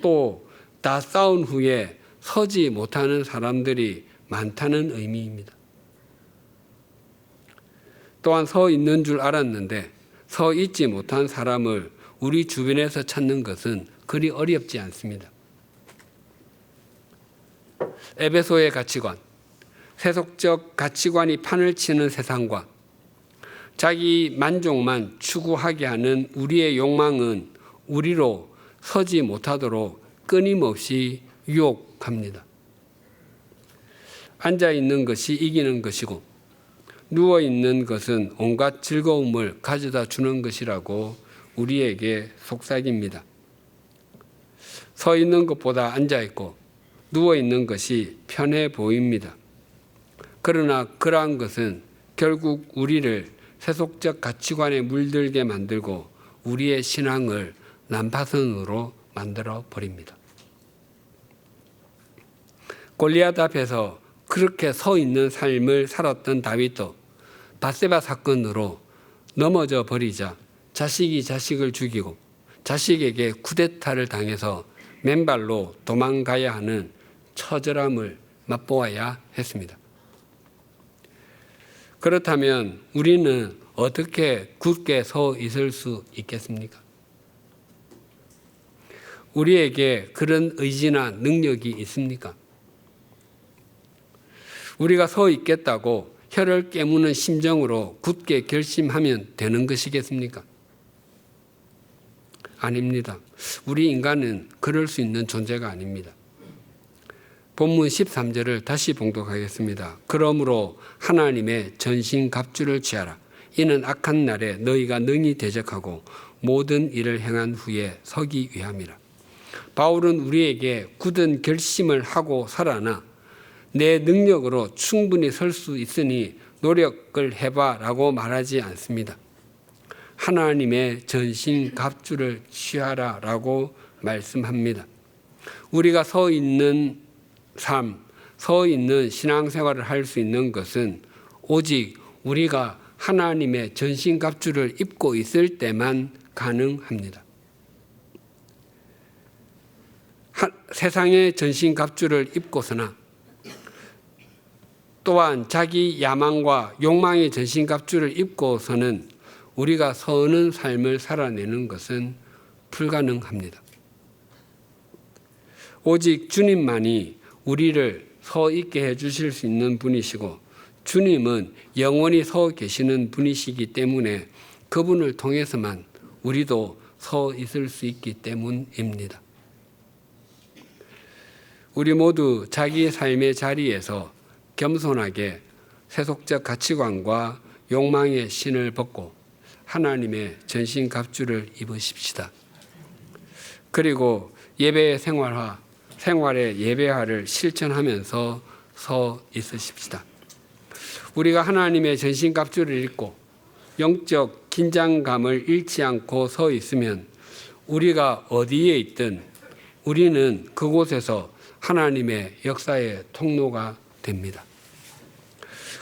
또 다 싸운 후에 서지 못하는 사람들이 많다는 의미입니다. 또한 서 있는 줄 알았는데 서 있지 못한 사람을 우리 주변에서 찾는 것은 그리 어렵지 않습니다. 에베소의 가치관, 세속적 가치관이 판을 치는 세상과 자기 만족만 추구하게 하는 우리의 욕망은 우리로 서지 못하도록 끊임없이 유혹합니다. 앉아 있는 것이 이기는 것이고 누워 있는 것은 온갖 즐거움을 가져다 주는 것이라고 우리에게 속삭입니다. 서 있는 것보다 앉아 있고 누워 있는 것이 편해 보입니다. 그러나 그러한 것은 결국 우리를 세속적 가치관에 물들게 만들고 우리의 신앙을 난파선으로 만들어 버립니다. 골리앗 앞에서 그렇게 서 있는 삶을 살았던 다윗도 밧세바 사건으로 넘어져 버리자 자식이 자식을 죽이고 자식에게 쿠데타를 당해서 맨발로 도망가야 하는 처절함을 맛보아야 했습니다. 그렇다면 우리는 어떻게 굳게 서 있을 수 있겠습니까? 우리에게 그런 의지나 능력이 있습니까? 우리가 서 있겠다고 혀를 깨무는 심정으로 굳게 결심하면 되는 것이겠습니까? 아닙니다. 우리 인간은 그럴 수 있는 존재가 아닙니다. 본문 13절을 다시 봉독하겠습니다. 그러므로 하나님의 전신갑주를 취하라. 이는 악한 날에 너희가 능히 대적하고 모든 일을 행한 후에 서기 위함이라. 바울은 우리에게 굳은 결심을 하고 살아나 내 능력으로 충분히 설 수 있으니 노력을 해봐라고 말하지 않습니다. 하나님의 전신갑주를 취하라라고 말씀합니다. 우리가 서 있는 삶, 서 있는 신앙생활을 할 수 있는 것은 오직 우리가 하나님의 전신갑주를 입고 있을 때만 가능합니다. 세상의 전신갑주를 입고서나 또한 자기 야망과 욕망의 전신갑주를 입고서는 우리가 서는 삶을 살아내는 것은 불가능합니다. 오직 주님만이 우리를 서 있게 해주실 수 있는 분이시고 주님은 영원히 서 계시는 분이시기 때문에 그분을 통해서만 우리도 서 있을 수 있기 때문입니다. 우리 모두 자기 삶의 자리에서 겸손하게 세속적 가치관과 욕망의 신을 벗고 하나님의 전신갑주를 입으십시다. 그리고 예배의 생활의 예배화를 실천하면서 서 있으십시다. 우리가 하나님의 전신갑주를 입고 영적 긴장감을 잃지 않고 서 있으면 우리가 어디에 있든 우리는 그곳에서 하나님의 역사의 통로가 됩니다.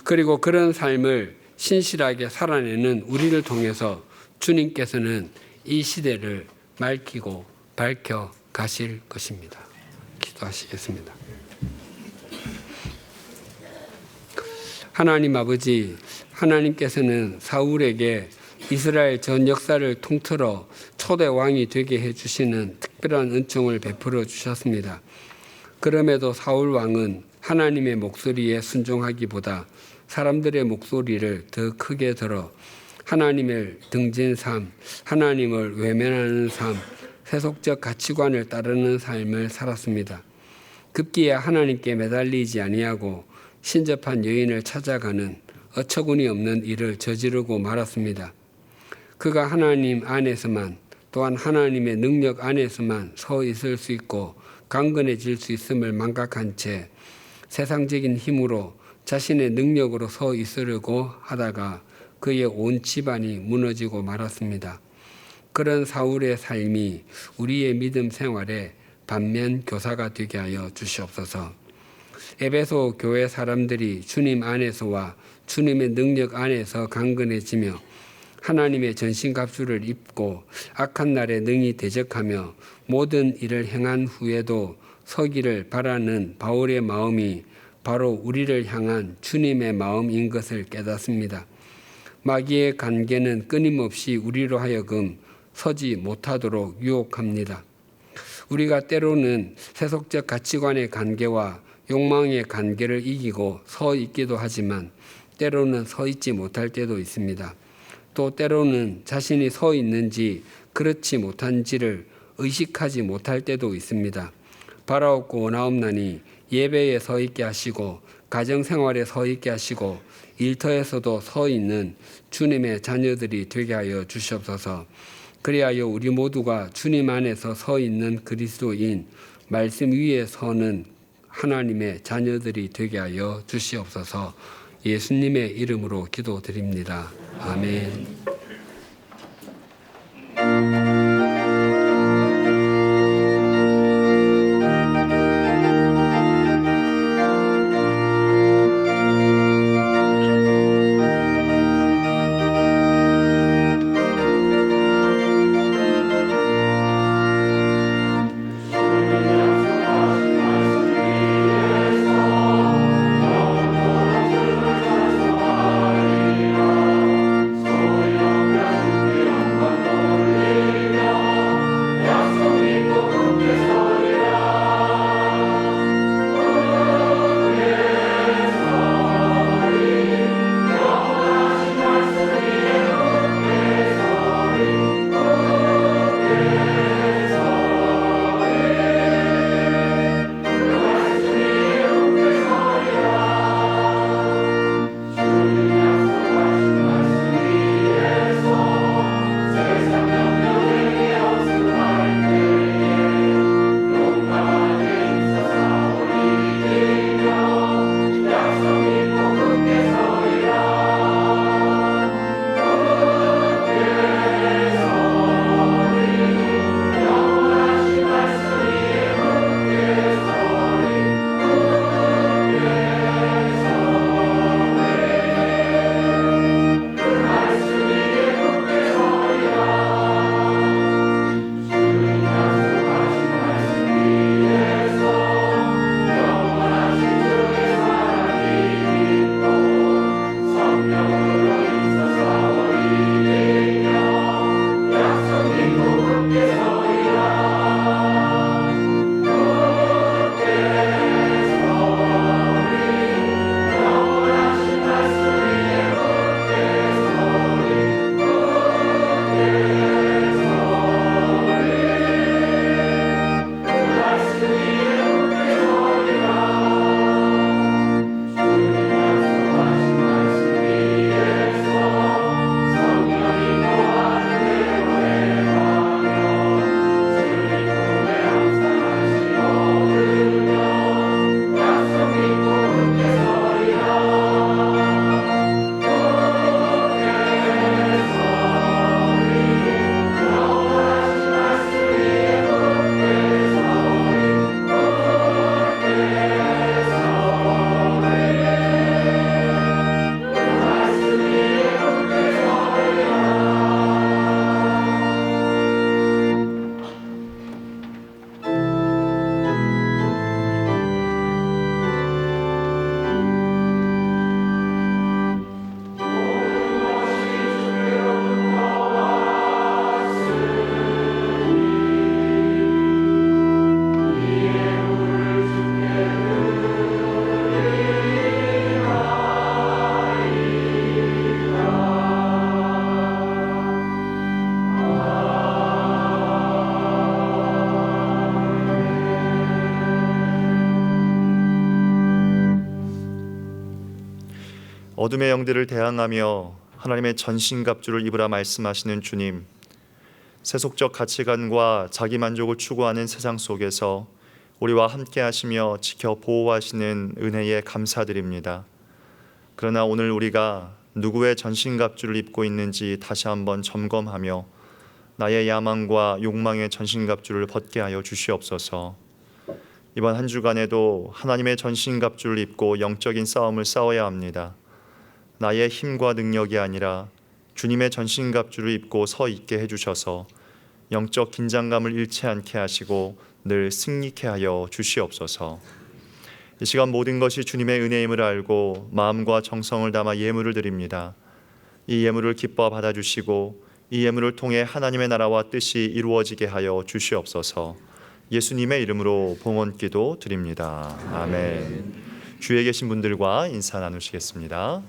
그리고 그런 삶을 신실하게 살아내는 우리를 통해서 주님께서는 이 시대를 밝히고 밝혀 가실 것입니다. 기도하시겠습니다. 하나님 아버지, 하나님께서는 사울에게 이스라엘 전 역사를 통틀어 초대 왕이 되게 해주시는 특별한 은총을 베풀어 주셨습니다. 그럼에도 사울 왕은 하나님의 목소리에 순종하기보다 사람들의 목소리를 더 크게 들어 하나님을 등진 삶, 하나님을 외면하는 삶, 세속적 가치관을 따르는 삶을 살았습니다. 급기야 하나님께 매달리지 아니하고 신접한 여인을 찾아가는 어처구니 없는 일을 저지르고 말았습니다. 그가 하나님 안에서만 또한 하나님의 능력 안에서만 서 있을 수 있고 강건해질 수 있음을 망각한 채 세상적인 힘으로 자신의 능력으로 서 있으려고 하다가 그의 온 집안이 무너지고 말았습니다. 그런 사울의 삶이 우리의 믿음 생활에 반면 교사가 되게 하여 주시옵소서. 에베소 교회 사람들이 주님 안에서와 주님의 능력 안에서 강건해지며 하나님의 전신갑주를 입고 악한 날에 능히 대적하며 모든 일을 행한 후에도 서기를 바라는 바울의 마음이 바로 우리를 향한 주님의 마음인 것을 깨닫습니다. 마귀의 관계는 끊임없이 우리로 하여금 서지 못하도록 유혹합니다. 우리가 때로는 세속적 가치관의 관계와 욕망의 관계를 이기고 서 있기도 하지만 때로는 서 있지 못할 때도 있습니다. 또 때로는 자신이 서 있는지 그렇지 못한지를 의식하지 못할 때도 있습니다. 바라옵고 원하옵나니 예배에 서 있게 하시고 가정생활에 서 있게 하시고 일터에서도 서 있는 주님의 자녀들이 되게 하여 주시옵소서. 그리하여 우리 모두가 주님 안에서 서 있는 그리스도인, 말씀 위에 서는 하나님의 자녀들이 되게 하여 주시옵소서. 예수님의 이름으로 기도드립니다. 아멘. 어둠의 영들을 대항하며 하나님의 전신갑주를 입으라 말씀하시는 주님, 세속적 가치관과 자기 만족을 추구하는 세상 속에서 우리와 함께 하시며 지켜 보호하시는 은혜에 감사드립니다. 그러나 오늘 우리가 누구의 전신갑주를 입고 있는지 다시 한번 점검하며 나의 야망과 욕망의 전신갑주를 벗게 하여 주시옵소서. 이번 한 주간에도 하나님의 전신갑주를 입고 영적인 싸움을 싸워야 합니다. 나의 힘과 능력이 아니라 주님의 전신갑주를 입고 서 있게 해주셔서 영적 긴장감을 잃지 않게 하시고 늘 승리케 하여 주시옵소서. 이 시간 모든 것이 주님의 은혜임을 알고 마음과 정성을 담아 예물을 드립니다. 이 예물을 기뻐 받아주시고 이 예물을 통해 하나님의 나라와 뜻이 이루어지게 하여 주시옵소서. 예수님의 이름으로 봉헌기도 드립니다. 아멘. 주위에 계신 분들과 인사 나누시겠습니다.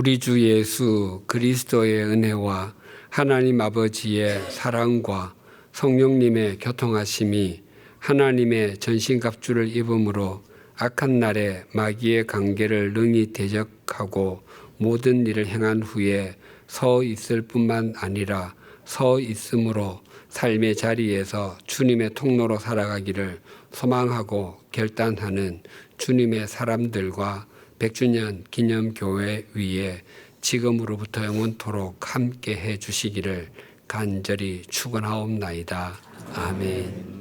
우리 주 예수 그리스도의 은혜와 하나님 아버지의 사랑과 성령님의 교통하심이 하나님의 전신갑주를 입음으로 악한 날에 마귀의 관계를 능히 대적하고 모든 일을 행한 후에 서 있을 뿐만 아니라 서 있음으로 삶의 자리에서 주님의 통로로 살아가기를 소망하고 결단하는 주님의 사람들과 100주년 기념교회 위에 지금으로부터 영원토록 함께해 주시기를 간절히 축원하옵나이다. 아멘.